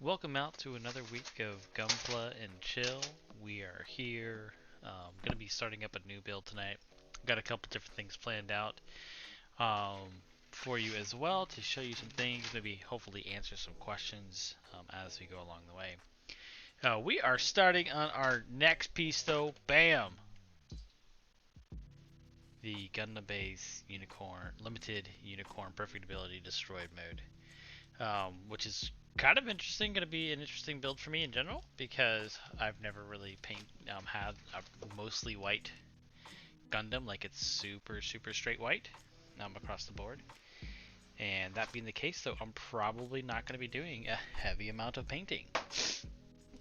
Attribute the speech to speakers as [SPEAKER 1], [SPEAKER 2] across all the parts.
[SPEAKER 1] Welcome out to another week of GunPla and Chill. We are here. Going to be starting up a new build tonight. Got a couple different things planned out for you as well to show you some things, maybe hopefully answer some questions as we go along the way. We are starting on our next piece though. Bam! The Gundam Base Unicorn Limited Unicorn Perfectibility Destroyed mode. Which is kind of interesting. Going to be an interesting build for me in general because I've never really had a mostly white Gundam, like it's super straight white across the board. And that being the case, though, I'm probably not going to be doing a heavy amount of painting.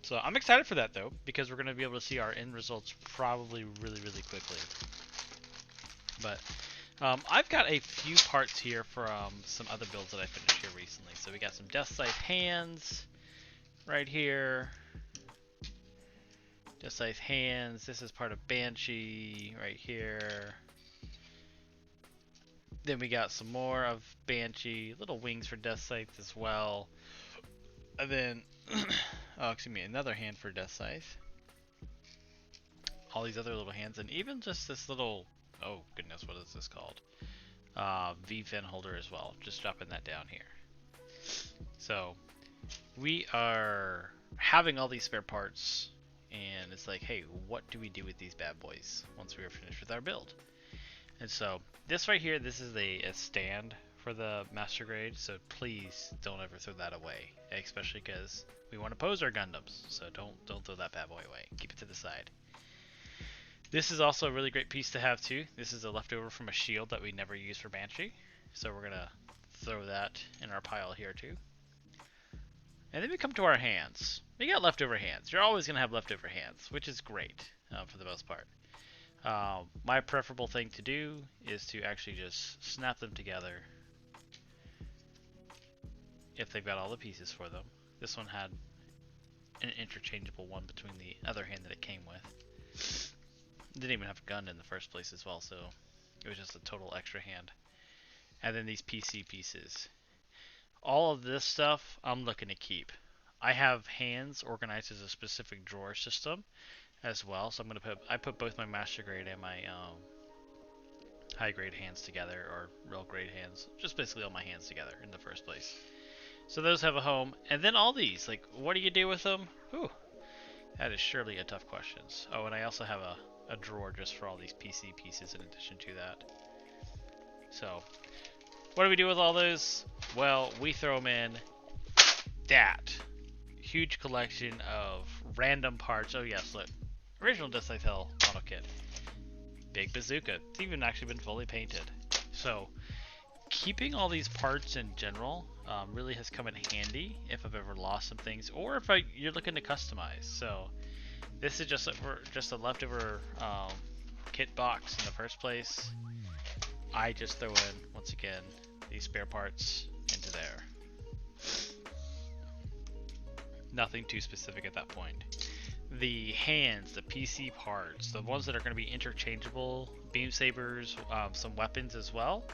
[SPEAKER 1] So I'm excited for that though, because we're going to be able to see our end results probably really quickly. But I've got a few parts here from some other builds that I finished here recently. So we got some Death Scythe hands right here. Death Scythe hands. This is part of Banshee right here. Then we got some more of Banshee. Little wings for Death Scythe as well. And then, oh, excuse me, another hand for Death Scythe. All these other little hands. And even just this little... Oh goodness, what is this called? V-fin holder as well. Just dropping that down here. So we are having all these spare parts, and it's like, hey, what do we do with these bad boys once we are finished with our build? And so this right here, this is a stand for the master grade. So please don't ever throw that away, especially because we want to pose our Gundams. So don't throw that bad boy away. Keep it to the side. This is also a really great piece to have too. This is a leftover from a shield that we never used for Banshee. So we're going to throw that in our pile here too. And then we come to our hands. We got leftover hands. You're always going to have leftover hands, which is great for the most part. My preferable thing to do is to actually just snap them together if they've got all the pieces for them. This one had an interchangeable one between the other hand that it came with. Didn't even have a gun in the first place as well, so it was just a total extra hand. And then these PC pieces. All of this stuff I'm looking to keep. I have hands organized as a specific drawer system as well, so I put both my master grade and my high grade hands together, or real grade hands, just basically all my hands together in the first place. So those have a home, and then all these, like, what do you do with them? Whew, that is surely a tough question. Oh, and I also have a drawer just for all these PC pieces in addition to that. So, what do we do with all those? Well, we throw them in that huge collection of random parts. Oh yes, look, original Death Scythe Hell model kit, big bazooka. It's even actually been fully painted. So, keeping all these parts in general really has come in handy if I've ever lost some things, or if you're looking to customize. So. This is just a leftover kit box in the first place. I just throw in, once again, these spare parts into there. Nothing too specific at that point. The hands, the PC parts, the ones that are going to be interchangeable, beam sabers, some weapons as well,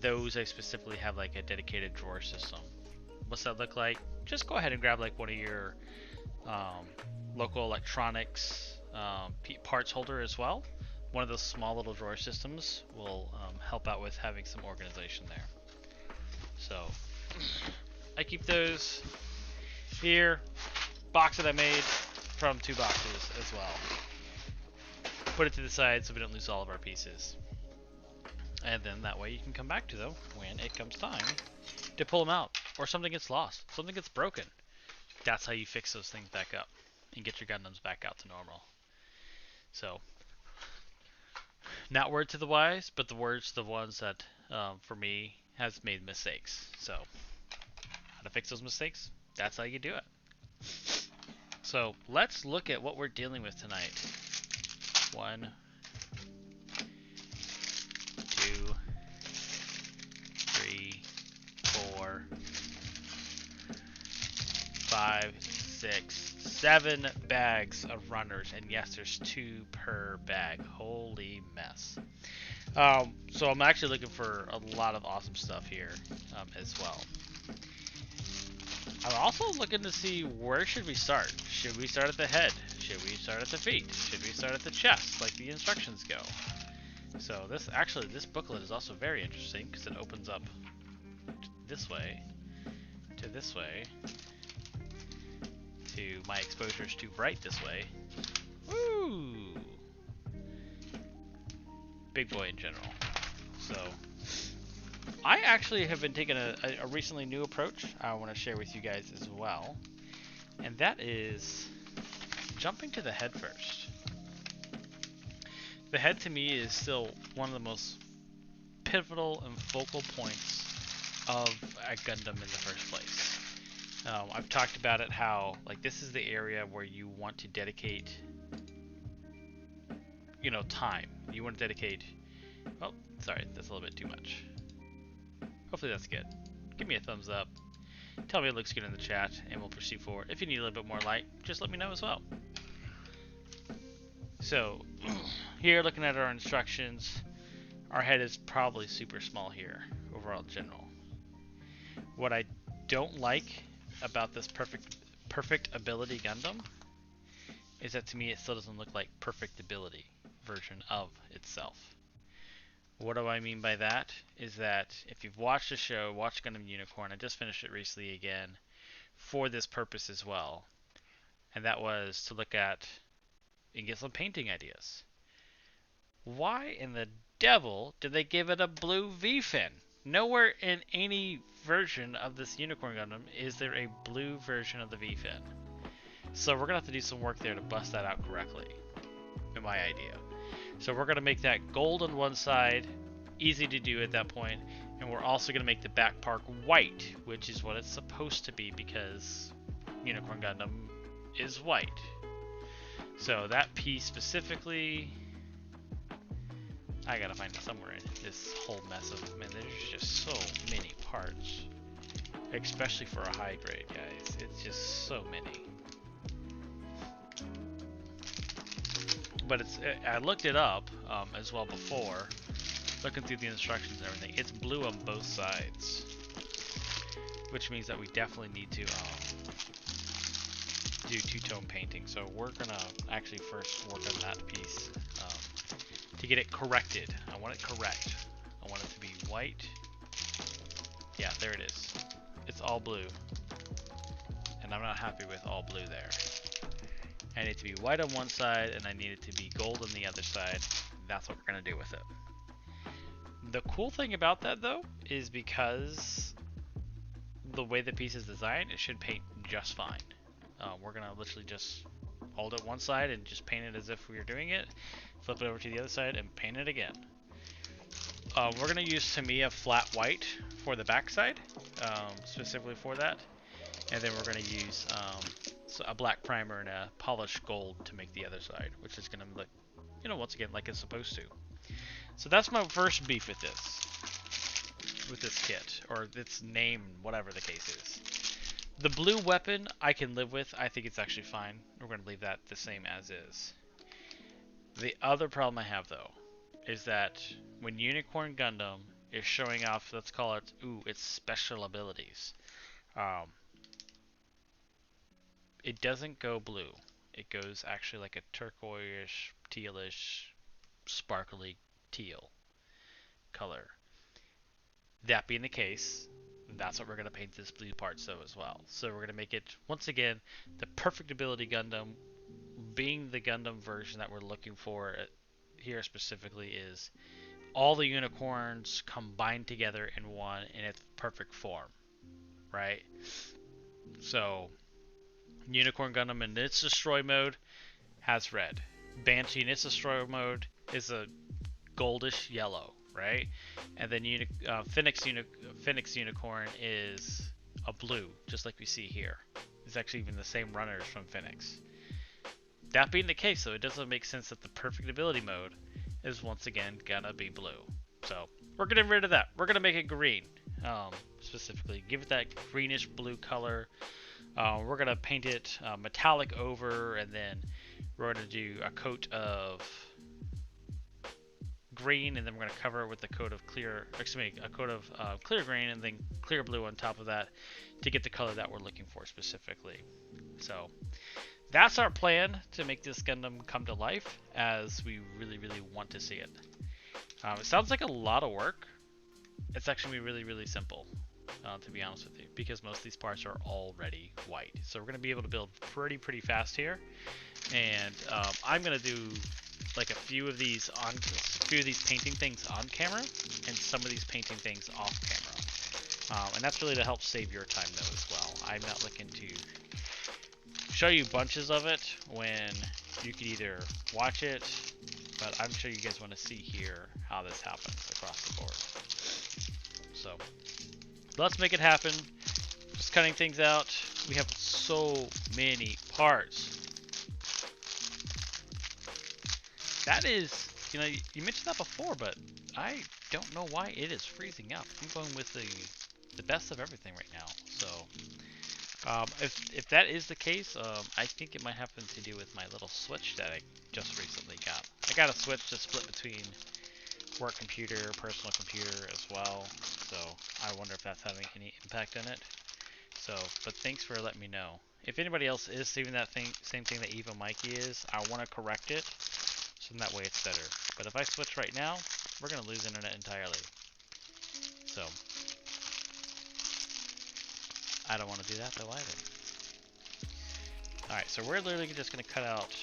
[SPEAKER 1] those I specifically have like a dedicated drawer system. What's that look like? Just go ahead and grab like one of your local electronics parts holder as well. One of those small little drawer systems will help out with having some organization there. So I keep those here. Box that I made from 2 boxes as well. Put it to the side so we don't lose all of our pieces. And then that way you can come back to them when it comes time to pull them out. Or something gets lost, something gets broken. That's how you fix those things back up and get your Gundams back out to normal. So, not word to the wise, but the words to the ones that, for me, has made mistakes. So, how to fix those mistakes? That's how you do it. So, let's look at what we're dealing with tonight. 1, 2, 3, 4, 5, 6, 7 bags of runners, and yes, there's 2 per bag. Holy mess. So I'm actually looking for a lot of awesome stuff here as well. I'm also looking to see where should we start. Should we start at the head? Should we start at the feet? Should we start at the chest, like the instructions go? So this booklet is also very interesting because it opens up this way, to this way, to my exposure is too bright this way. Woo! Big boy in general. So I actually have been taking a recently new approach I want to share with you guys as well. And that is jumping to the head first. The head to me is still one of the most pivotal and focal points of a Gundam in the first place. I've talked about it how like this is the area where you want to dedicate, you know, time. You want to dedicate. Oh, sorry, that's a little bit too much. Hopefully that's good. Give me a thumbs up. Tell me it looks good in the chat, and we'll proceed forward. If you need a little bit more light, just let me know as well. So, here looking at our instructions, our head is probably super small here, overall general. What I don't like about this Perfectibility Gundam is that to me it still doesn't look like Perfectibility version of itself. What do I mean by that? Is that if you've watched the show, watched Gundam Unicorn, I just finished it recently again for this purpose as well, and that was to look at and get some painting ideas. Why in the devil did they give it a blue V-fin? Nowhere in any version of this Unicorn Gundam is there a blue version of the V-fin. So we're going to have to do some work there to bust that out correctly, in my idea. So we're going to make that gold on one side, easy to do at that point, and we're also going to make the back part white, which is what it's supposed to be because Unicorn Gundam is white. So that piece specifically, I gotta find it somewhere in this whole mess of, man, there's just so many parts. Especially for a high grade, guys. It's just so many. But it's, I looked it up as well before, looking through the instructions and everything. It's blue on both sides, which means that we definitely need to do two-tone painting. So we're gonna actually first work on that piece to get it corrected. I want it correct. I want it to be white. Yeah, there it is. It's all blue. And I'm not happy with all blue there. I need it to be white on one side, and I need it to be gold on the other side. That's what we're going to do with it. The cool thing about that, though, is because the way the piece is designed, it should paint just fine. We're going to literally just hold it one side and just paint it as if we were doing it. Flip it over to the other side and paint it again. We're going to use Tamiya flat white for the back side, specifically for that. And then we're going to use a black primer and a polished gold to make the other side, which is going to look, you know, once again, like it's supposed to. So that's my first beef with this kit, or its name, whatever the case is. The blue weapon I can live with. I think it's actually fine. We're going to leave that the same as is. The other problem I have, though, is that when Unicorn Gundam is showing off, let's call it, its special abilities, it doesn't go blue. It goes actually like a turquoise, tealish, sparkly teal color. That being the case, that's what we're going to paint this blue part so as well. So we're going to make it, once again, the Perfectibility Gundam, being the Gundam version that we're looking for here specifically is all the unicorns combined together in one in its perfect form, right? So Unicorn Gundam in its destroy mode has red. Banshee in its destroy mode is a goldish yellow, right? And then Phoenix Unicorn is a blue, just like we see here. It's actually even the same runners from Phoenix. That being the case, though, it doesn't make sense that the Perfectibility mode is once again gonna be blue. So we're getting rid of that. We're gonna make it green, specifically. Give it that greenish blue color. We're gonna paint it metallic over, and then we're gonna do a coat of green, and then we're going to cover it with a coat of clear green, and then clear blue on top of that to get the color that we're looking for specifically. So that's our plan to make this Gundam come to life as we really, really want to see it. It sounds like a lot of work. It's actually really, really simple, to be honest with you, because most of these parts are already white. So we're going to be able to build pretty fast here. And I'm going to do like a few of these painting things on camera and some of these painting things off camera. And that's really to help save your time though as well. I'm not looking to show you bunches of it when you could either watch it, but I'm sure you guys want to see here how this happens across the board. So let's make it happen. Just cutting things out. We have so many parts. That is, you know, you mentioned that before, but I don't know why it is freezing up. I'm going with the best of everything right now. So if that is the case, I think it might have to do with my little switch that I just recently got. I got a switch to split between work computer, personal computer as well. So I wonder if that's having any impact on it. So, but thanks for letting me know. If anybody else is seeing that same thing that Eva Mikey is, I want to correct it. So that way it's better. But if I switch right now, we're going to lose internet entirely. So I don't want to do that though either. Alright, so we're literally just going to cut out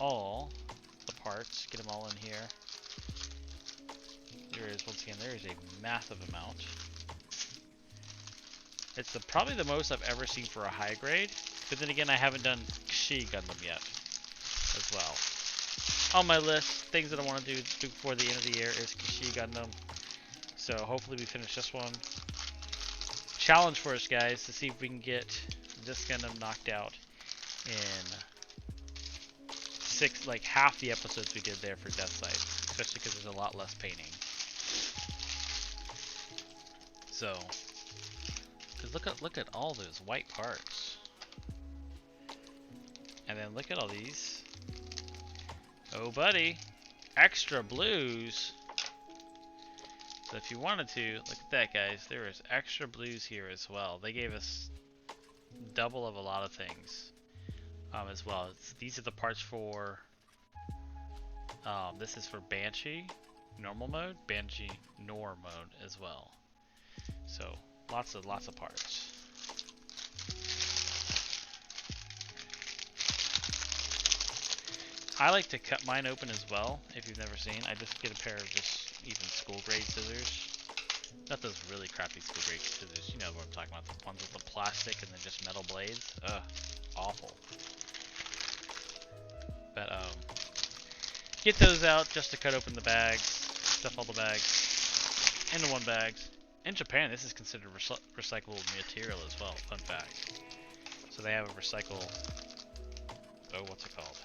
[SPEAKER 1] all the parts, get them all in here. Once again, there is a massive amount. It's probably the most I've ever seen for a high grade, but then again, I haven't done GunPla Gundam yet as well. On my list, things that I want to do before the end of the year is GunPla Gundam. So hopefully we finish this one. Challenge for us guys to see if we can get this Gundam knocked out in half the episodes we did there for Death Sight, especially because there's a lot less painting. So, because look at all those white parts, and then look at all these. Oh, buddy, extra blues. So if you wanted to, look at that, guys. There is extra blues here as well. They gave us double of a lot of things as well. These are the parts for. This is for Banshee normal mode, Banshee Nor mode as well. So lots of parts. I like to cut mine open as well. If you've never seen, I just get a pair of just even school grade scissors. Not those really crappy school grade scissors. You know what I'm talking about? The ones with the plastic and then just metal blades. Ugh, awful. But get those out just to cut open the bags. Stuff all the bags into one bag. In Japan, this is considered recyclable material as well. Fun fact. So they have a recycle. Oh, what's it called?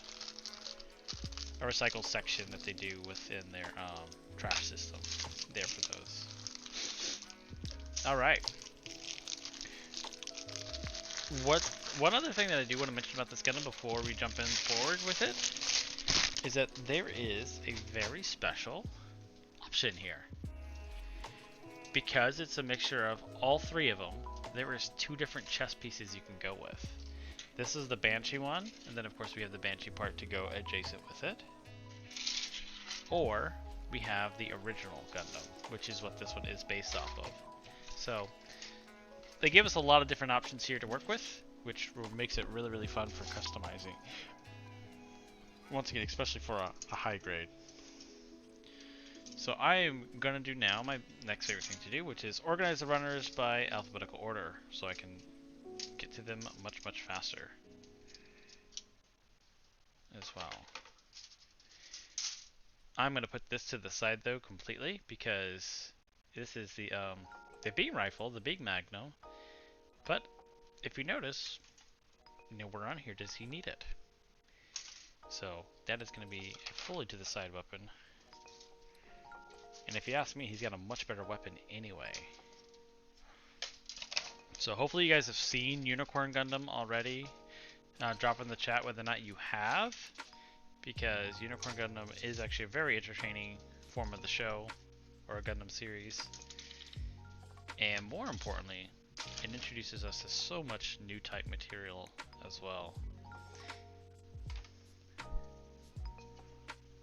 [SPEAKER 1] A recycle section that they do within their trash system. There for those. All right. One other thing that I do want to mention about this Gundam before we jump in forward with it is that there is a very special option here. Because it's a mixture of all three of them, there is two different chest pieces you can go with. This is the Banshee one, and then of course we have the Banshee part to go adjacent with it. Or we have the original Gundam, which is what this one is based off of. So they give us a lot of different options here to work with, which makes it really, really fun for customizing. Once again, especially for a high grade. So I am going to do now my next favorite thing to do, which is organize the runners by alphabetical order, so I can get to them much, much faster as well. I'm going to put this to the side though completely, because this is the beam rifle, the big Magnum. But if you notice, nowhere on here does he need it. So that is going to be a fully to the side weapon. And if you ask me, he's got a much better weapon anyway. So hopefully you guys have seen Unicorn Gundam already. Drop in the chat whether or not you have, because Unicorn Gundam is actually a very entertaining form of the show or a Gundam series. And more importantly, it introduces us to so much new type material as well.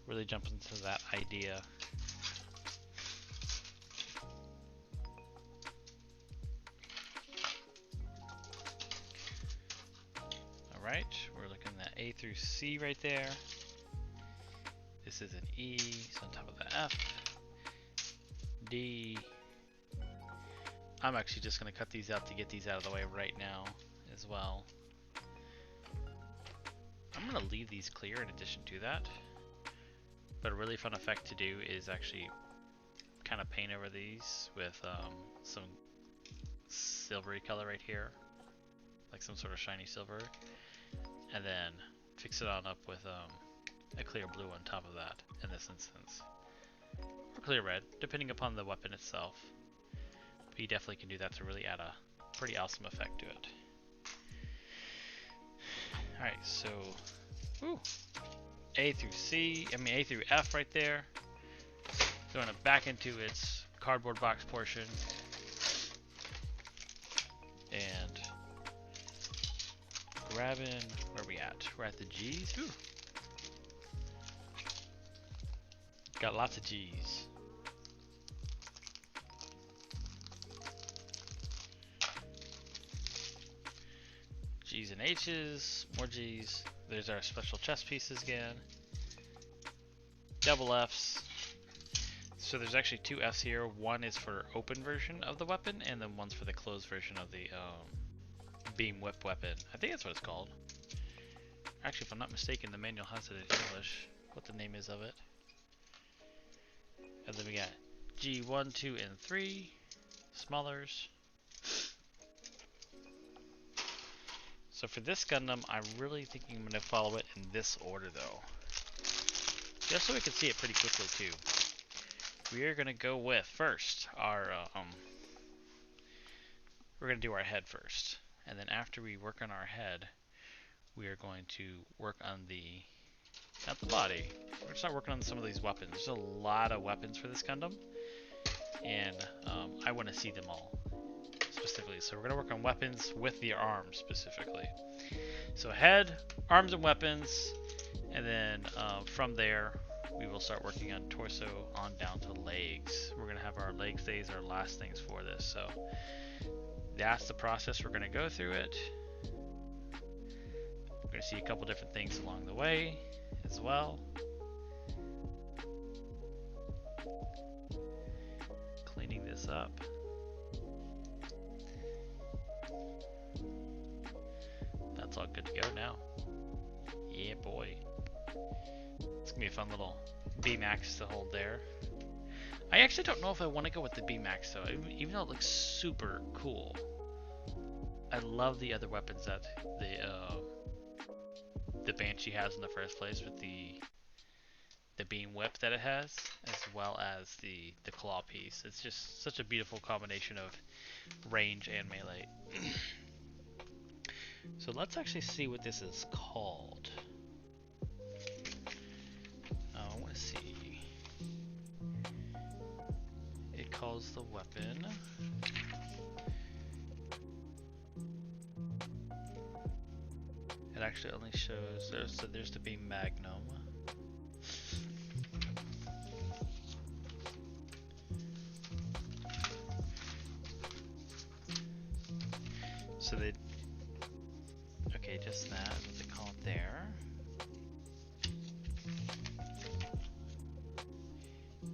[SPEAKER 1] Really jump into that idea. Alright, we're looking at A through C right there. This is an E, so on top of the F. D. I'm actually just going to cut these out to get these out of the way right now as well. I'm going to leave these clear in addition to that. But a really fun effect to do is actually kind of paint over these with some silvery color right here. Like some sort of shiny silver. And then fix it on up with a clear blue on top of that in this instance. Or clear red, depending upon the weapon itself. But you definitely can do that to really add a pretty awesome effect to it. Alright, so A through F right there. Throwing it back into its cardboard box portion. And grabbing, where are we at? We're at the G's. Ooh. Got lots of G's. G's and H's, more G's. There's our special chest pieces again. Double F's. So there's actually two F's here. One is for open version of the weapon, and then one's for the closed version of the beam whip weapon. I think that's what it's called. Actually, if I'm not mistaken, the manual has it in English, what the name is of it. And then we got G1, 2, and 3, smallers. So for this Gundam, I'm really thinking I'm going to follow it in this order though. Just so we can see it pretty quickly too. We are going to go with first our, we're going to do our head first. And then after we work on our head, we are going to work on not the body. We're going to start working on some of these weapons. There's a lot of weapons for this Gundam. And I want to see them all specifically. So we're going to work on weapons with the arms specifically. So head, arms and weapons. And then from there, we will start working on torso on down to legs. We're going to have our leg stays our last things for this. So that's the process. We're going to go through it. We're going to see a couple different things along the way as well. Cleaning this up. That's all good to go now. Yeah, boy. It's going to be a fun little B-Max to hold there. I actually don't know if I want to go with the B-Max though, even though it looks super cool. I love the other weapons that the Banshee has in the first place with the beam whip that it has, as well as the claw piece. It's just such a beautiful combination of range and melee. So let's actually see what this is called. I want to see. It calls the weapon. It actually only shows there's the beam magnum. So they just that, what they call it there.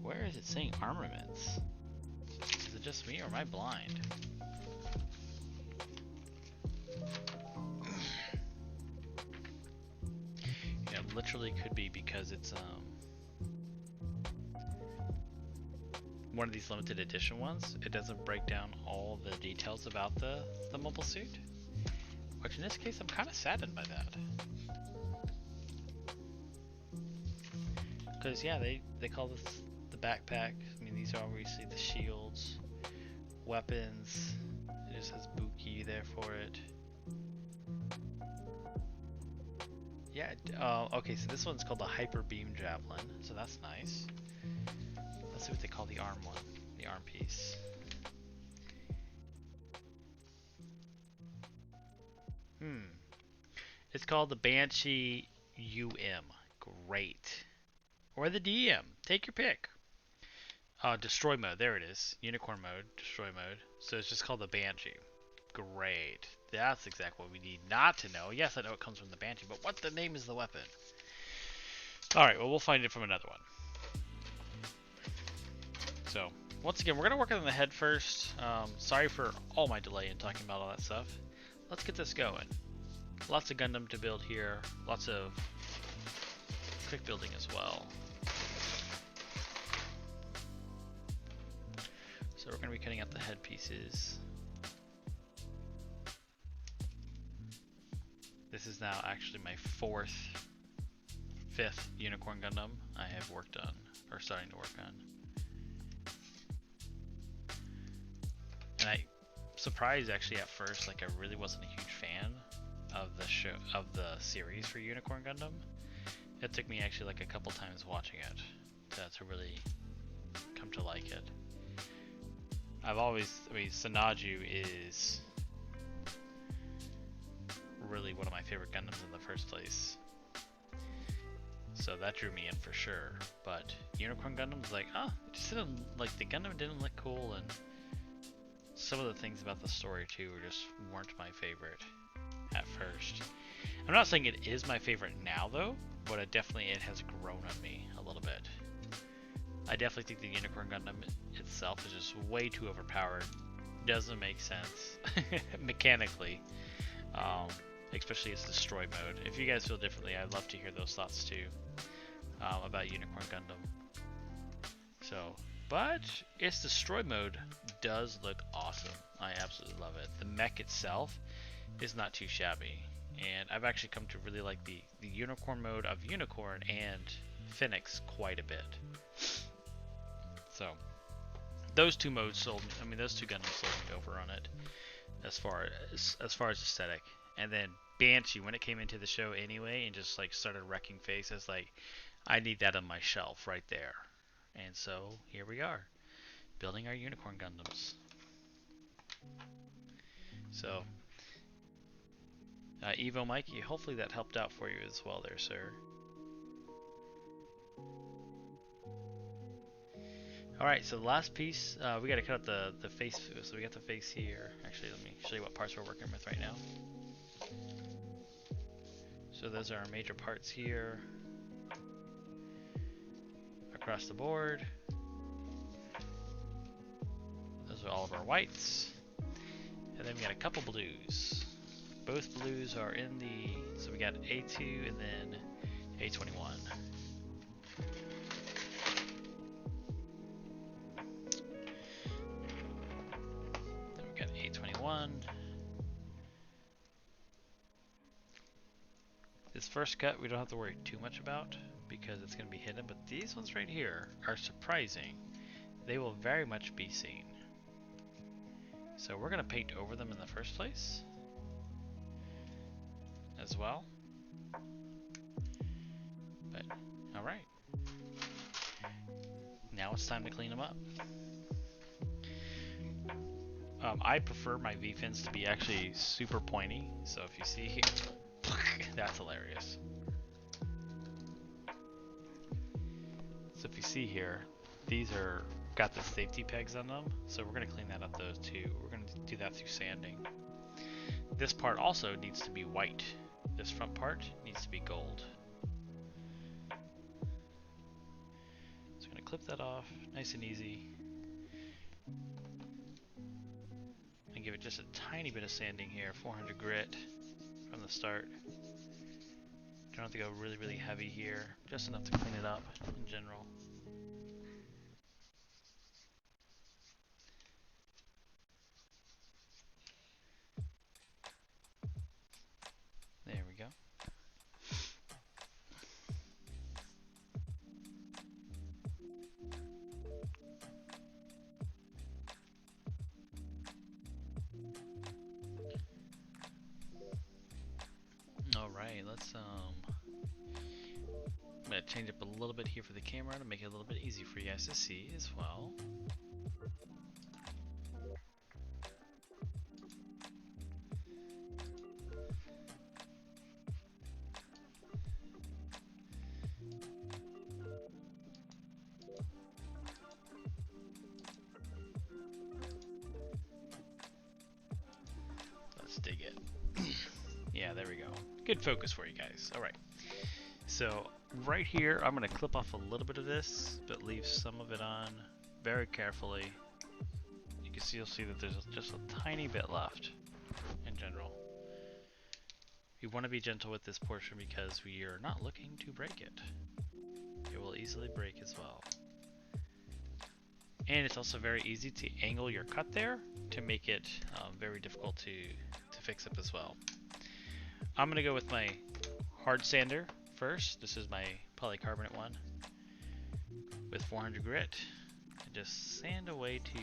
[SPEAKER 1] Where is it saying armaments? Is it just me or am I blind? Yeah, it literally could be because it's one of these limited edition ones. It doesn't break down all the details about the mobile suit. Which in this case, I'm kind of saddened by that. Because yeah, they call this the backpack. I mean, these are obviously the shields, weapons. It just has Buki there for it. Yeah, okay, so this one's called the Hyper Beam Javelin, so that's nice. Let's see what they call the arm one. The arm piece. It's called the Banshee UM. Great. Or the DM. Take your pick. Destroy mode. There it is. Unicorn mode. Destroy mode. So it's just called the Banshee. Great. That's exactly what we need not to know. Yes, I know it comes from the Banshee, but what the name is the weapon? Alright, well, we'll find it from another one. So, once again, we're going to work on the head first. Sorry for all my delay in talking about all that stuff. Let's get this going. Lots of Gundam to build here. Lots of quick building as well. So we're going to be cutting out the head pieces. This is now actually my fifth Unicorn Gundam I have worked on, or starting to work on. And I surprised actually at first, like I really wasn't a huge fan of the series for Unicorn Gundam. It took me actually like a couple times watching it to really come to like it. Sanaju is really one of my favorite Gundams in the first place. So that drew me in for sure. But Unicorn Gundam was like, it just didn't, like, the Gundam didn't look cool, and some of the things about the story too weren't my favorite at first. I'm not saying it is my favorite now though, but it has grown on me a little bit. I definitely think the Unicorn Gundam itself is just way too overpowered. Doesn't make sense mechanically, especially its destroy mode. If you guys feel differently, I'd love to hear those thoughts too about Unicorn Gundam. So, but its destroy mode does look awesome. I absolutely love it. The mech itself is not too shabby, and I've actually come to really like the Unicorn mode of Unicorn and Phoenix quite a bit. So those two modes those two Gundams sold me over on it as far as aesthetic. And then Banshee, when it came into the show anyway and just like started wrecking face, I was like, I need that on my shelf right there. And so here we are, building our Unicorn Gundams. So Evo Mikey, hopefully that helped out for you as well there, sir. Alright, so the last piece, we got to cut out the face, so we got the face here. Actually, let me show you what parts we're working with right now. So those are our major parts here, across the board. Those are all of our whites. And then we got a couple blues. Both blues are in so we got A2 and then A21. This first cut we don't have to worry too much about because it's going to be hidden, but these ones right here are surprising. They will very much be seen. So we're going to paint over them in the first place as well. But alright. Now it's time to clean them up. I prefer my V-fins to be actually super pointy, so if you see here, that's hilarious. So if you see here, these are got the safety pegs on them, so we're going to clean that up those too. We're going to do that through sanding. This part also needs to be white. This front part needs to be gold. So I'm going to clip that off, nice and easy. And give it just a tiny bit of sanding here, 400 grit from the start. Don't have to go really, really heavy here, just enough to clean it up in general. There we go. Alright, let's going to change up a little bit here for the camera to make it a little bit easier for you guys to see as well. Let's dig it. Yeah, there we go. Good focus for you guys. Alright. So, right here, I'm going to clip off a little bit of this, but leave some of it on very carefully. You'll see that there's just a tiny bit left in general. We want to be gentle with this portion because we are not looking to break it. It will easily break as well. And it's also very easy to angle your cut there to make it very difficult to fix up as well. I'm going to go with my hard sander first. This is my polycarbonate one with 400 grit. And just sand away to,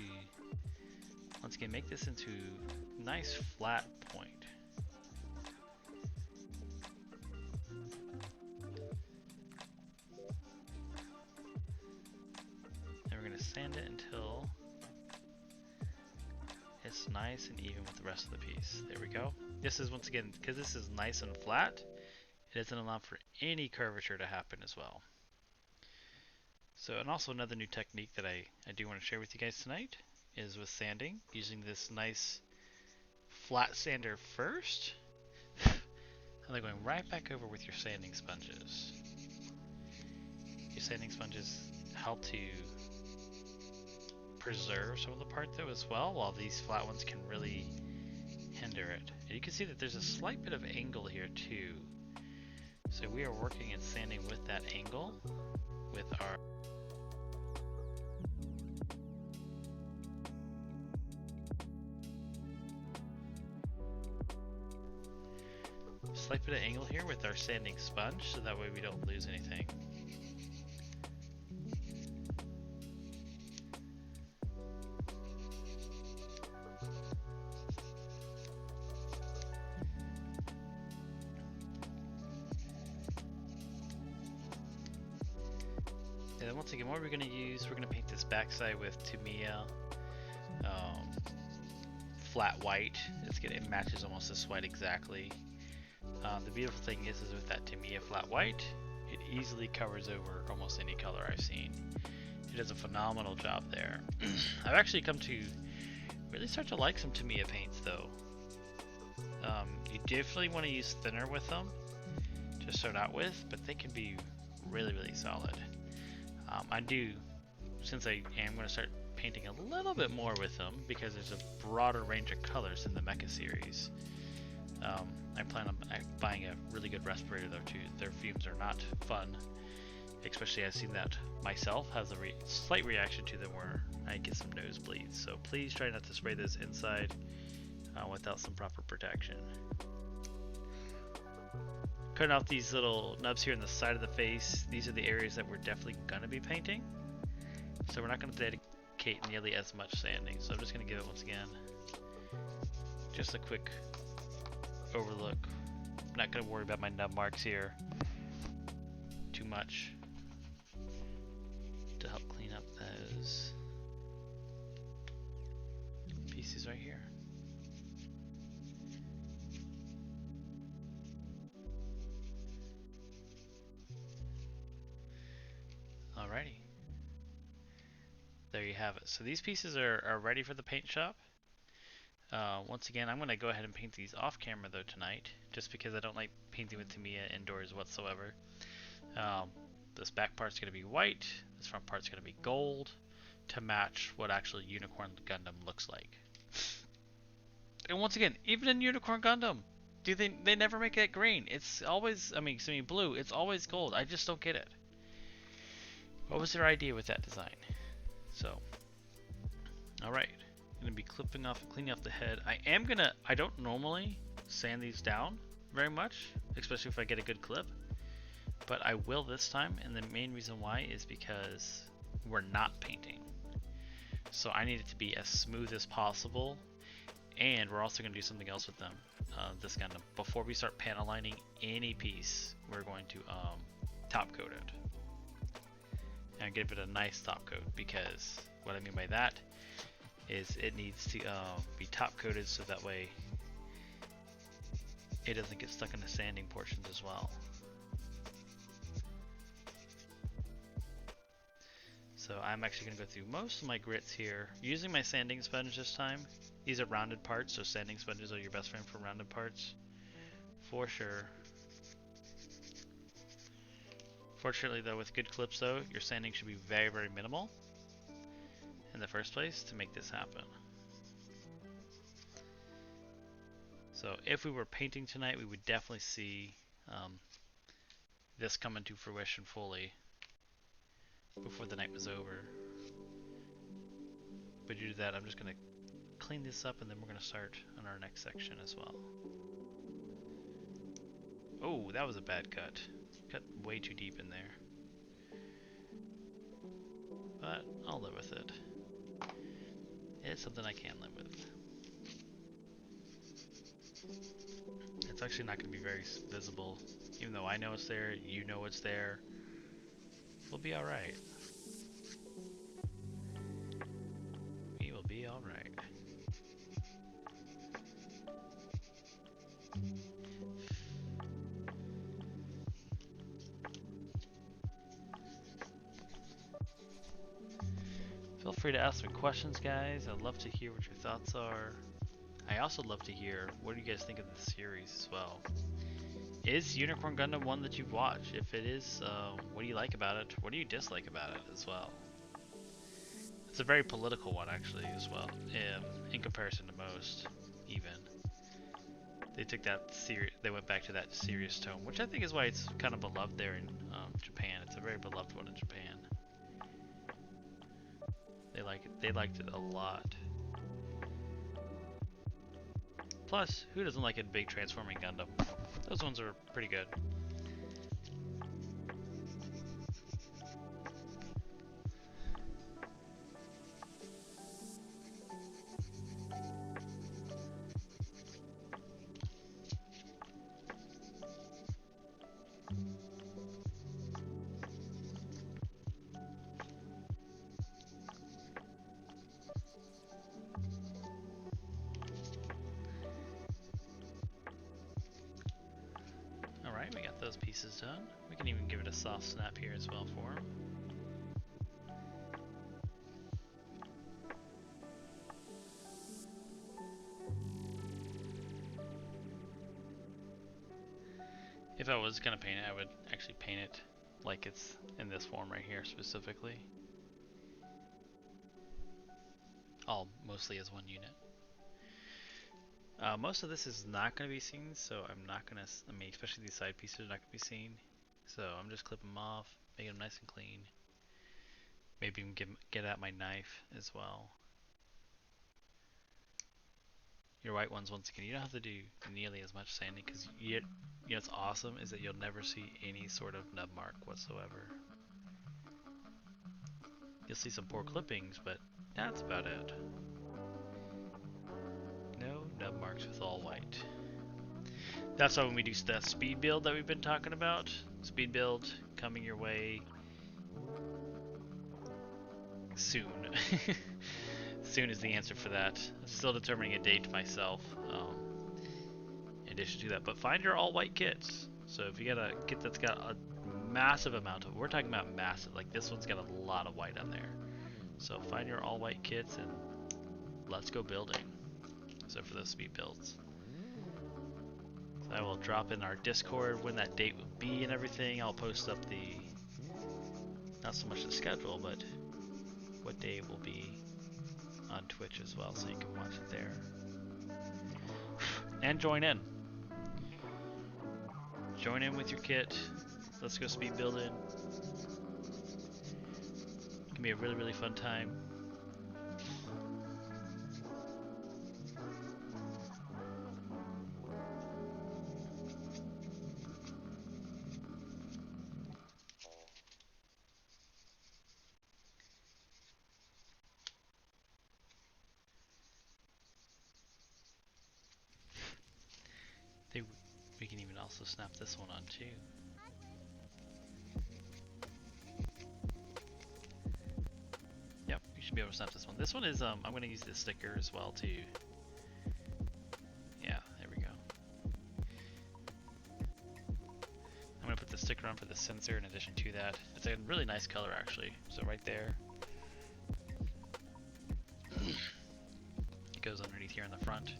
[SPEAKER 1] once again, make this into a nice flat point. And we're going to sand it until it's nice and even with the rest of the piece. There we go. This is, once again, because this is nice and flat, it doesn't allow for any curvature to happen as well. So, and also another new technique that I do want to share with you guys tonight is with sanding, using this nice flat sander first, and then going right back over with your sanding sponges. Your sanding sponges help to preserve some of the part though as well, while these flat ones can really hinder it. And you can see that there's a slight bit of angle here too. So we are working and sanding with that angle with our slight bit of angle here with our sanding sponge, so that way we don't lose anything. And then once again, what we're going to use, we're going to paint this backside with Tamiya flat white. It matches almost this white exactly. The beautiful thing is with that Tamiya flat white, it easily covers over almost any color I've seen. It does a phenomenal job there. I've actually come to really start to like some Tamiya paints though. You definitely want to use thinner with them to start out with, but they can be really, really solid. I do, since I am going to start painting a little bit more with them because there's a broader range of colors in the Mecha series. I plan on buying a really good respirator though too. Their fumes are not fun, especially I've seen that myself has a slight reaction to them where I get some nosebleeds. So please try not to spray this inside without some proper protection. Cutting off these little nubs here in the side of the face, these are the areas that we're definitely going to be painting. So we're not going to dedicate nearly as much sanding. So I'm just going to give it once again just a quick overlook. I'm not going to worry about my nub marks here too much to help clean up those pieces right here. Alrighty. There you have it. So these pieces are ready for the paint shop. Once again, I'm going to go ahead and paint these off camera though tonight, just because I don't like painting with Tamiya indoors whatsoever. This back part's going to be white, this front part's going to be gold, to match what actually Unicorn Gundam looks like. And once again, even in Unicorn Gundam, they never make it green. It's always, I mean blue, it's always gold. I just don't get it. What was their idea with that design? So, alright. I'm going to be clipping off and cleaning off the head. I don't normally sand these down very much, especially if I get a good clip. But I will this time, and the main reason why is because we're not painting. So I need it to be as smooth as possible. And we're also going to do something else with them, this Gundam. Before we start panel lining any piece, we're going to top coat it. And give it a nice top coat, because what I mean by that is it needs to be top coated so that way it doesn't get stuck in the sanding portions as well. So I'm actually going to go through most of my grits here using my sanding sponge this time. These are rounded parts, so sanding sponges are your best friend for rounded parts, for sure. Fortunately though, with good clips though, your sanding should be very, very minimal in the first place to make this happen. So if we were painting tonight, we would definitely see this come into fruition fully before the night was over. But due to that, I'm just going to clean this up and then we're going to start on our next section as well. Oh, that was a bad cut. Cut way too deep in there. But I'll live with it. It's something I can live with. It's actually not going to be very visible. Even though I know it's there, you know it's there. We'll be alright. We will be alright. Feel free to ask me questions, guys. I'd love to hear what your thoughts are. I also love to hear what do you guys think of the series as well. Is Unicorn Gundam one that you've watched? If it is, what do you like about it? What do you dislike about it as well? It's a very political one actually as well, in comparison to most, even. They took that they went back to that serious tone, which I think is why it's kind of beloved there in Japan. It's a very beloved one in Japan. They liked it a lot. Plus, who doesn't like a big transforming Gundam? Those ones are pretty good. Alright, we got those pieces done. We can even give it a soft snap here as well for them. If I was going to paint it, I would actually paint it like it's in this form right here specifically. All mostly as one unit. Most of this is not going to be seen, so I'm not going to, especially these side pieces are not going to be seen. So I'm just clipping them off, making them nice and clean. Maybe even get out my knife as well. Your white ones, once again, you don't have to do nearly as much sanding because you know what's awesome is that you'll never see any sort of nub mark whatsoever. You'll see some poor clippings, but that's about it. No nub marks with all white. That's why when we do that speed build that we've been talking about, speed build coming your way soon. Soon is the answer for that. I'm still determining a date myself. In addition to that, but find your all-white kits. So if you got a kit that's got a massive amount of, we're talking about massive, like this one's got a lot of white on there. So find your all-white kits and let's go building. So for those speed builds. So I will drop in our Discord when that date will be and everything. I'll post up the, not so much the schedule, but what day it will be on Twitch as well, so you can watch it there. And join in. Join in with your kit. Let's go speed building. It can be a really, really fun time. We can even also snap this one on too. be able to snap this one. This one is, I'm going to use this sticker as well too. Yeah, there we go. I'm going to put the sticker on for the sensor in addition to that. It's a really nice color actually. So right there. It goes underneath here in the front.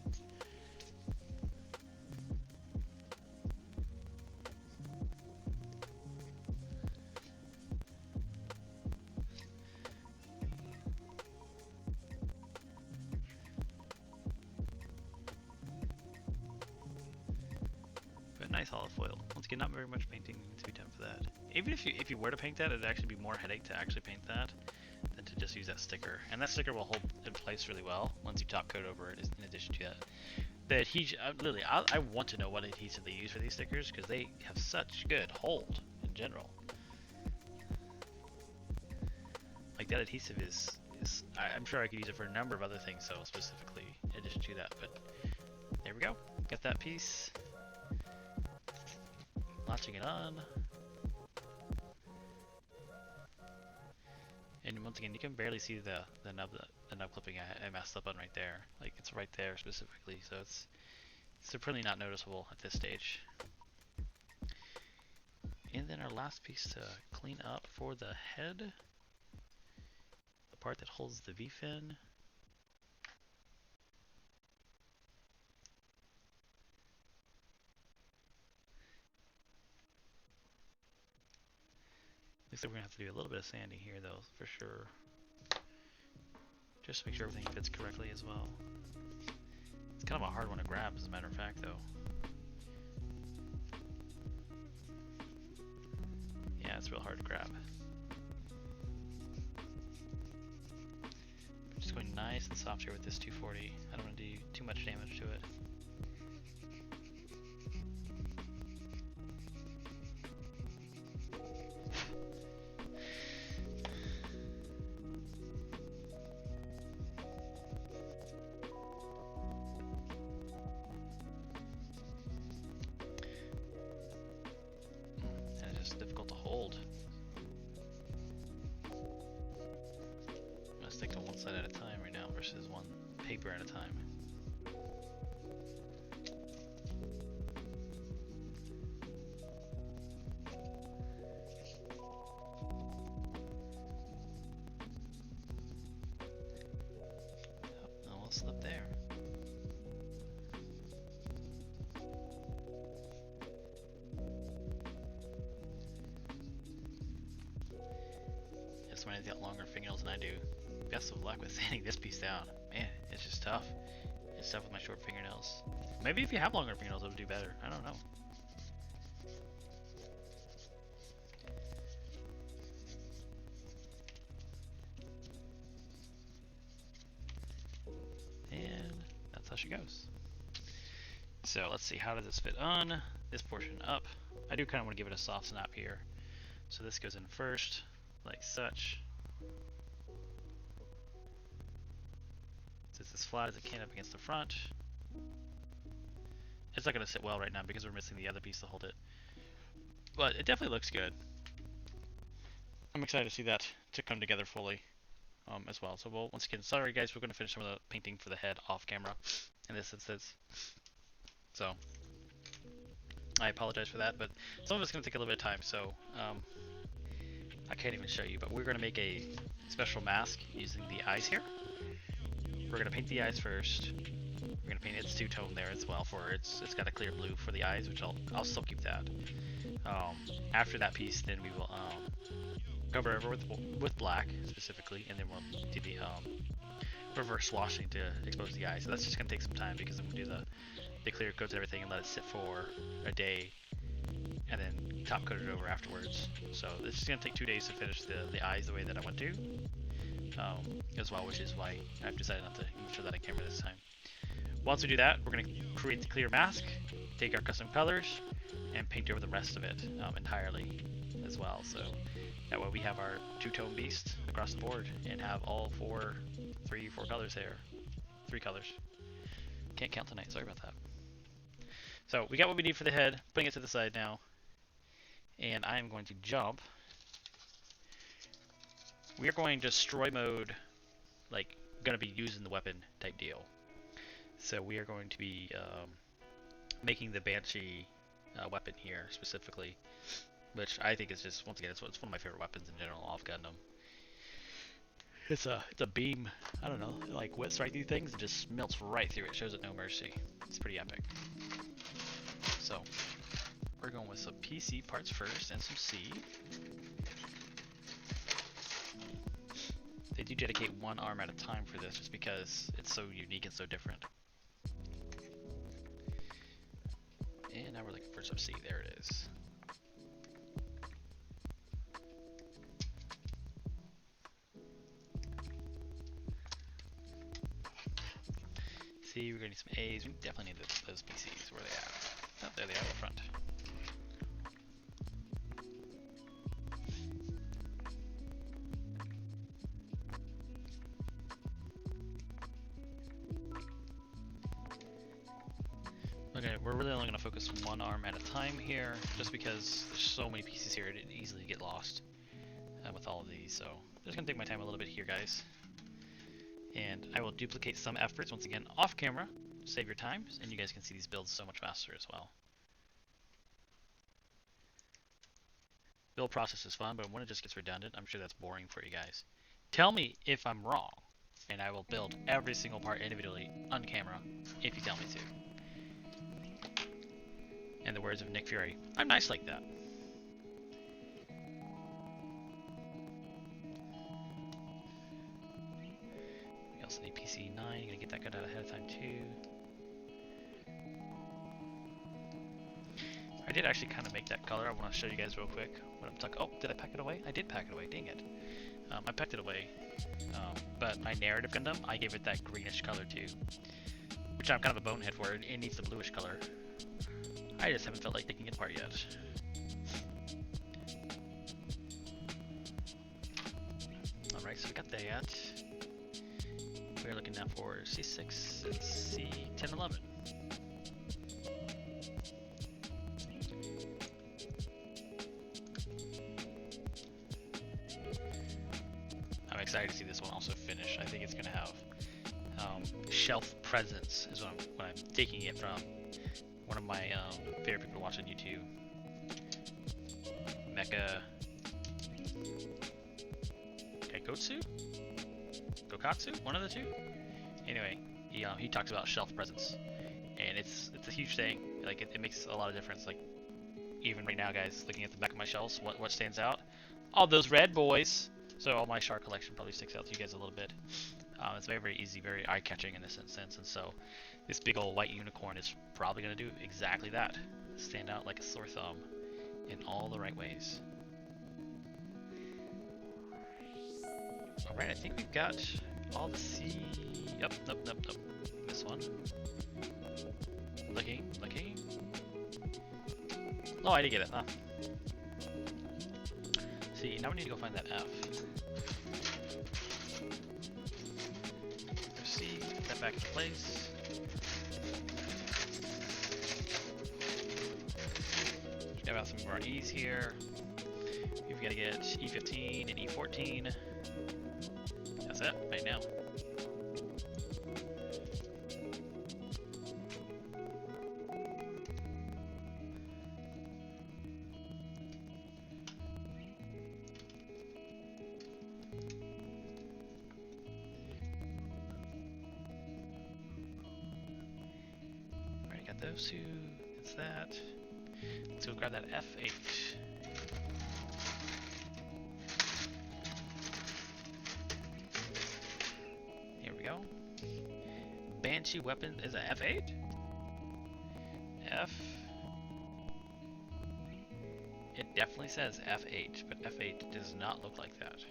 [SPEAKER 1] Nice olive foil. Once again, not very much painting needs to be done for that. Even if you were to paint that, it'd actually be more headache to actually paint that than to just use that sticker. And that sticker will hold in place really well once you top coat over it. In addition to that, the adhesion. Literally, I want to know what adhesive they use for these stickers because they have such good hold in general. Like that adhesive is I'm sure I could use it for a number of other things. So specifically, in addition to that, but there we go. Got that piece. Latching it on. And once again, you can barely see the nub clipping I messed up on right there. Like it's right there specifically, so it's really not noticeable at this stage. And then our last piece to clean up for the head, the part that holds the V-fin. Looks like we're gonna have to do a little bit of sanding here though, for sure. Just to make sure everything fits correctly as well. It's kind of a hard one to grab as a matter of fact though. Yeah, it's real hard to grab. I'm just going nice and soft here with this 240. I don't want to do too much damage to it. Difficult to hold. I'm gonna stick to one side at a time right now versus one paper at a time. Oh, almost slipped there. Somebody's got longer fingernails than I do. Best of luck with sanding this piece down. Man, it's just tough. It's tough with my short fingernails. Maybe if you have longer fingernails, it'll do better. I don't know. And that's how she goes. So let's see, how does this fit on? This portion up. I do kind of want to give it a soft snap here. So this goes in first. Like such. Sits as flat as it can up against the front. It's not going to sit well right now because we're missing the other piece to hold it. But it definitely looks good. I'm excited to see that to come together fully as well. So once again, sorry guys, we're going to finish some of the painting for the head off camera in this instance. So I apologize for that, but some of it's going to take a little bit of time. So I can't even show you, but we're going to make a special mask using the eyes here. We're going to paint the eyes first. We're going to paint its two-tone there as well for it's got a clear blue for the eyes, which I'll still keep that. After that piece, then we will cover over with black specifically, and then we'll do the reverse washing to expose the eyes. So that's just going to take some time because I'm going to do the clear coats and everything and let it sit for a day, and then top coat it over afterwards. So this is going to take 2 days to finish the eyes the way that I want to, as well, which is why I've decided not to show that on camera this time. Once we do that, we're going to create the clear mask, take our custom colors, and paint over the rest of it entirely as well. So that way we have our two-tone beast across the board and have all four colors there. 3 colors. Can't count tonight, sorry about that. So we got what we need for the head, putting it to the side now. And I am going to jump. We are going destroy mode like going to be using the weapon type deal. So we are going to be making the Banshee weapon here specifically, which I think is just, once again, it's one of my favorite weapons in general off Gundam. It's a beam, I don't know, it like whips right through things and just melts right through it. Shows it no mercy. It's pretty epic. So we're going with some PC parts first and some C. They do dedicate one arm at a time for this just because it's so unique and so different. And now we're looking for some C. There it is. C, we're going to need some A's. We definitely need those PCs. Where are they at? Oh, there they are in the front. Okay, we're really only going to focus one arm at a time here, just because there's so many pieces here, it'd easily get lost with all of these. So I'm just going to take my time a little bit here, guys. And I will duplicate some efforts, once again, off camera, to save your time, and you guys can see these builds so much faster as well. Build process is fun, but when it just gets redundant, I'm sure that's boring for you guys. Tell me if I'm wrong, and I will build every single part individually on camera if you tell me to. In the words of Nick Fury, I'm nice like that. We also need PC9, gonna get that cut out ahead of time too. I did actually kind of make that color. I want to show you guys real quick what I'm talking. Oh, did I pack it away? I did pack it away, dang it. I packed it away, but my narrative Gundam, I gave it that greenish color too, which I'm kind of a bonehead for. It needs the bluish color. I just haven't felt like taking it apart yet. Alright, so we got that. We're looking now for C6 and C10, 11. I'm excited to see this one also finish. I think it's going to have shelf presence is what I'm taking it from. One of my favorite people to watch on YouTube, Mecha Gokatsu, one of the two. Anyway, he talks about shelf presence, and it's a huge thing. Like it makes a lot of difference. Like even right now, guys, looking at the back of my shelves, what stands out? All those red boys. So all my shark collection probably sticks out to you guys a little bit. It's very, very easy, very eye-catching in this sense, and so this big old white unicorn is probably going to do exactly that. Stand out like a sore thumb in all the right ways. Alright, I think we've got all the C... Yep. This one. Looking. Oh, I did get it, huh? See, now we need to go find that F. C, put that back into place. Have out some of our E's here. We've got to get E15 and E14. That's it, right now. Alright, got those two. That's that. Let's go grab that F8. Here we go. Banshee weapon is a F8? F. It definitely says F8, but F8 does not look like that.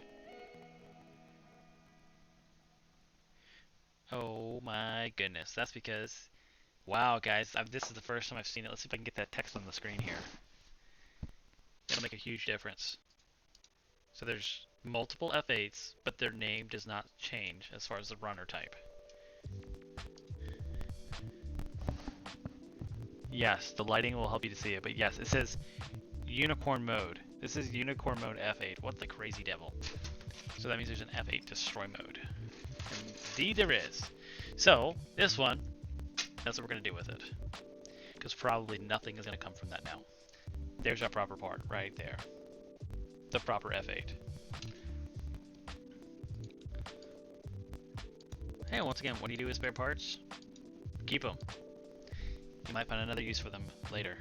[SPEAKER 1] Oh my goodness, that's because... Wow, guys, this is the first time I've seen it. Let's see if I can get that text on the screen here. It'll make a huge difference. So there's multiple F8s, but their name does not change as far as the runner type. Yes, the lighting will help you to see it, but yes, it says Unicorn mode. This is Unicorn mode F8. What the crazy devil? So that means there's an F8 destroy mode. Indeed there is. So, this one, that's what we're going to do with it. Because probably nothing is going to come from that now. There's our proper part, right there. The proper F8. Hey, once again, what do you do with spare parts? Keep them. You might find another use for them later.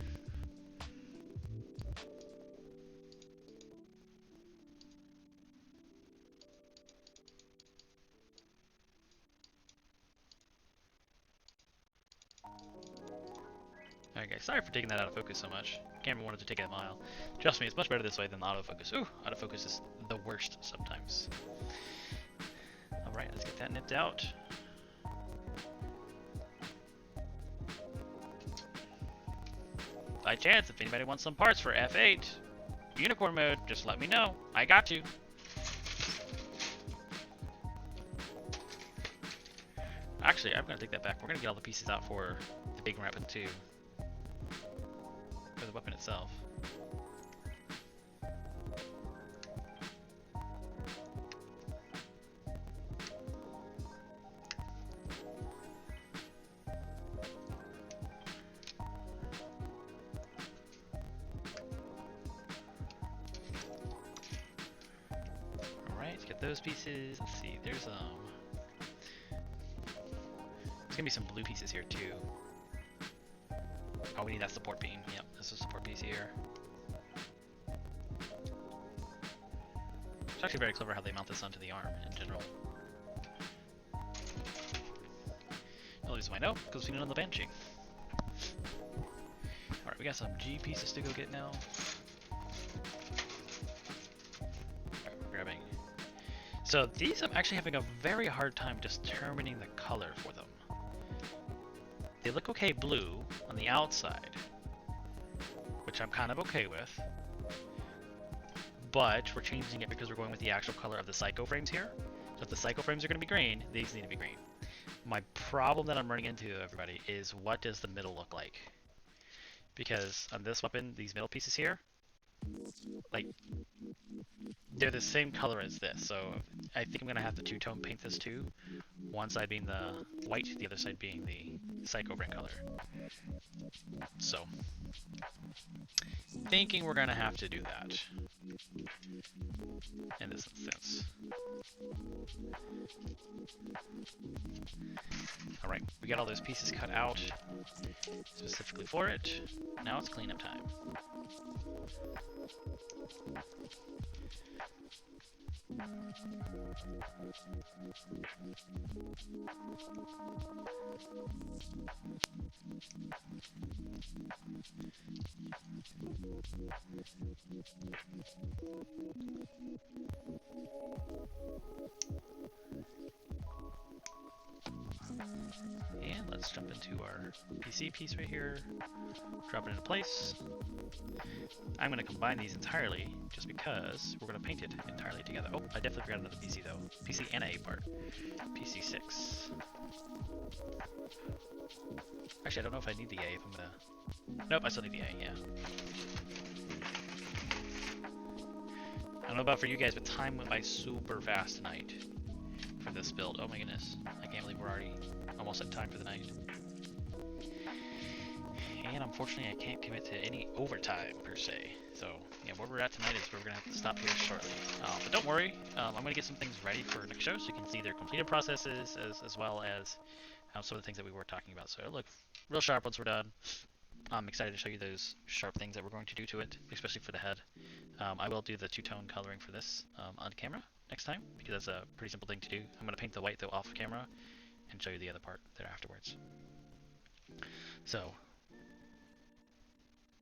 [SPEAKER 1] Alright guys, sorry for taking that out of focus so much. Camera wanted to take it a mile. Trust me, it's much better this way than the autofocus. Ooh, autofocus is the worst sometimes. Alright, let's get that nipped out. By chance, if anybody wants some parts for F8 Unicorn mode, just let me know. I got you. Actually, I'm gonna take that back. We're gonna get all the pieces out for the big weapon too. For the weapon itself. Alright, get those pieces. Let's see, there's gonna be some blue pieces here too. Oh, we need that support beam. Yep, this is a support piece here. It's actually very clever how they mount this onto the arm in general. The only reason I know, because we've seen it on the Banshee. Alright, we got some G pieces to go get now. Alright, we're grabbing. So these I'm actually having a very hard time determining the color for them. They look okay blue on the outside, which I'm kind of okay with, but we're changing it because we're going with the actual color of the psycho frames here. So if the psycho frames are going to be green, these need to be green. My problem that I'm running into, everybody, is what does the middle look like? Because on this weapon, these middle pieces here, like, they're the same color as this, so I think I'm going to have to two-tone paint this too. One side being the white, the other side being the psycho brand color. So, thinking we're going to have to do that in this instance. Alright, we got all those pieces cut out specifically for it. Now it's cleanup time. And let's jump into our PC piece right here, drop it into place. I'm going to combine these entirely just because we're going to paint it entirely together. Oh, I definitely forgot another PC though. PC and A part. PC 6. Actually, I don't know if I need the A if I'm going to... Nope, I still need the A, yeah. I don't know about for you guys, but time went by super fast tonight for this build. Oh my goodness. I can't believe we're already almost at time for the night. And unfortunately, I can't commit to any overtime per se. So, yeah, where we're at tonight is we're going to have to stop here shortly. But don't worry, I'm going to get some things ready for next show so you can see their completed processes as well as some of the things that we were talking about. So, look real sharp once we're done. I'm excited to show you those sharp things that we're going to do to it, especially for the head. I will do the two-tone coloring for this on camera next time, because that's a pretty simple thing to do. I'm going to paint the white though off camera and show you the other part there afterwards. So,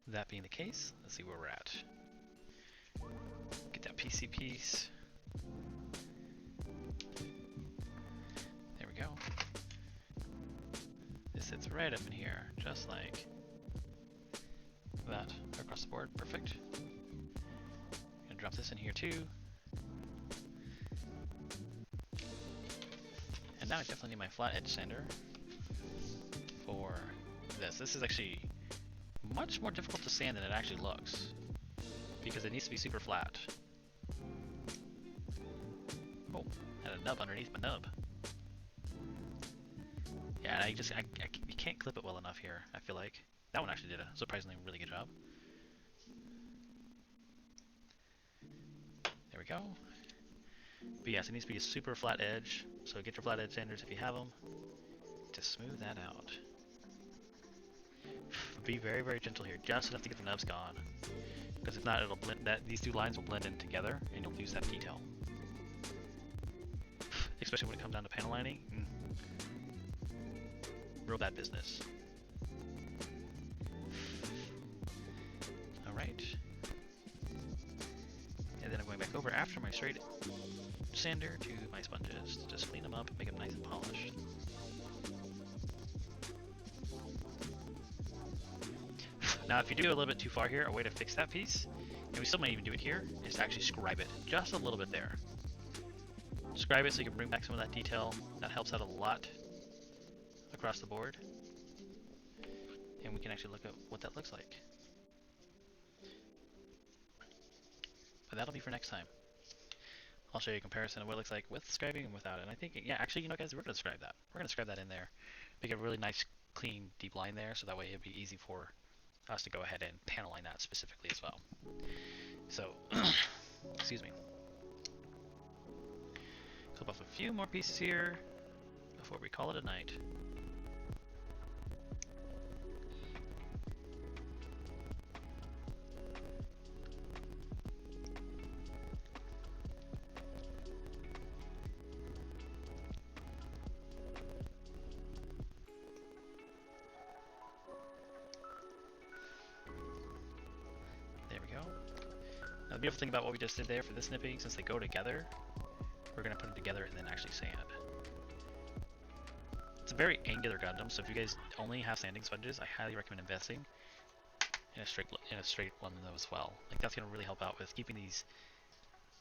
[SPEAKER 1] that being the case, let's see where we're at. Get that PC piece. There we go. This sits right up in here, just like that, across the board. Perfect. Gonna drop this in here too. And now I definitely need my flat edge sander for this. This is actually much more difficult to sand than it actually looks, because it needs to be super flat. Oh, had a nub underneath my nub. Yeah, and you can't clip it well enough here, I feel like. That one actually did a surprisingly really good job. There we go. But yes, it needs to be a super flat edge, so get your flat edge sanders if you have them to smooth that out. Be very, very gentle here, just enough to get the nubs gone. Because if not, it'll blend these two lines will blend in together, and you'll lose that detail. Especially when it comes down to panel lining. Real bad business. Alright. And then I'm going back over after my straight sander to my sponges to just clean them up, make them nice and polished. Now if you do go a little bit too far here, a way to fix that piece, and we still might even do it here, is to actually scribe it just a little bit there. Scribe it so you can bring back some of that detail. That helps out a lot across the board. And we can actually look at what that looks like. But that'll be for next time. I'll show you a comparison of what it looks like with scribing and without it. And I think, yeah, actually, you know, guys, we're going to scribe that. We're going to scribe that in there. Make a really nice, clean, deep line there, so that way it'll be easy for us to go ahead and panel line that specifically as well. So, excuse me. Clip off a few more pieces here before we call it a night. The beautiful thing about what we just did there for this snipping, since they go together, we're going to put them together and then actually sand. It's a very angular Gundam, so if you guys only have sanding sponges, I highly recommend investing in a straight one as well. Like that's going to really help out with keeping these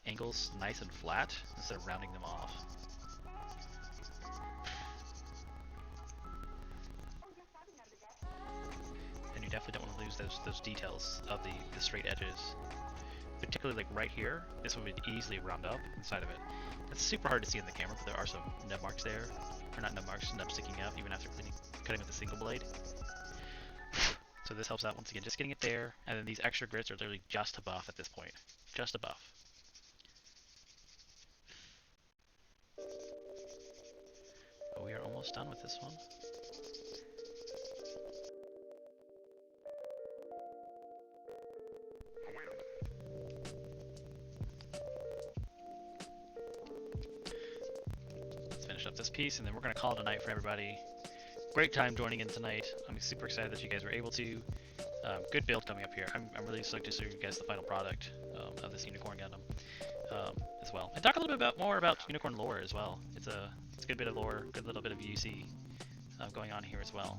[SPEAKER 1] angles nice and flat instead of rounding them off. And you definitely don't want to lose those details of the straight edges. Particularly like right here, this one would easily round up inside of it. It's super hard to see in the camera, but there are some nub marks there. Or not nub marks, nubs sticking out even after cutting with a single blade. So this helps out once again, just getting it there, and then these extra grits are literally just a buff at this point. Just a buff. But we are almost done with this one. Up this piece, and then we're going to call it a night for everybody. Great time joining in tonight. I'm super excited that you guys were able to. Good build coming up here. I'm really stoked to show you guys the final product of this Unicorn Gundam as well. And talk a little bit more about Unicorn lore as well. It's a good bit of lore, good little bit of UC going on here as well.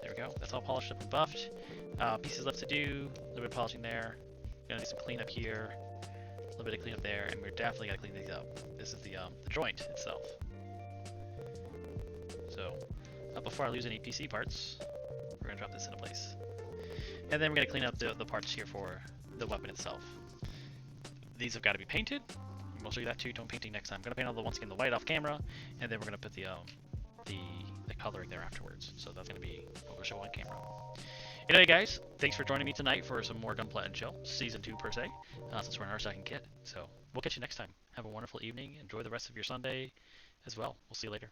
[SPEAKER 1] There we go. That's all polished up and buffed. Pieces left to do. A little bit of polishing there. Gonna do some cleanup here. A little bit of cleanup there, and we're definitely gonna clean these up. This is the joint itself. So, before I lose any PC parts, we're gonna drop this into place. And then we're gonna clean up the parts here for the weapon itself. These have got to be painted. We'll show you that two tone painting next time. I'm gonna paint all the once again the white off camera, and then we're gonna put the coloring there afterwards. So that's gonna be what we'll show on camera. Anyway, guys, thanks for joining me tonight for some more GunPla and Chill, Season 2 per se, since we're in our second kit. So we'll catch you next time. Have a wonderful evening. Enjoy the rest of your Sunday as well. We'll see you later.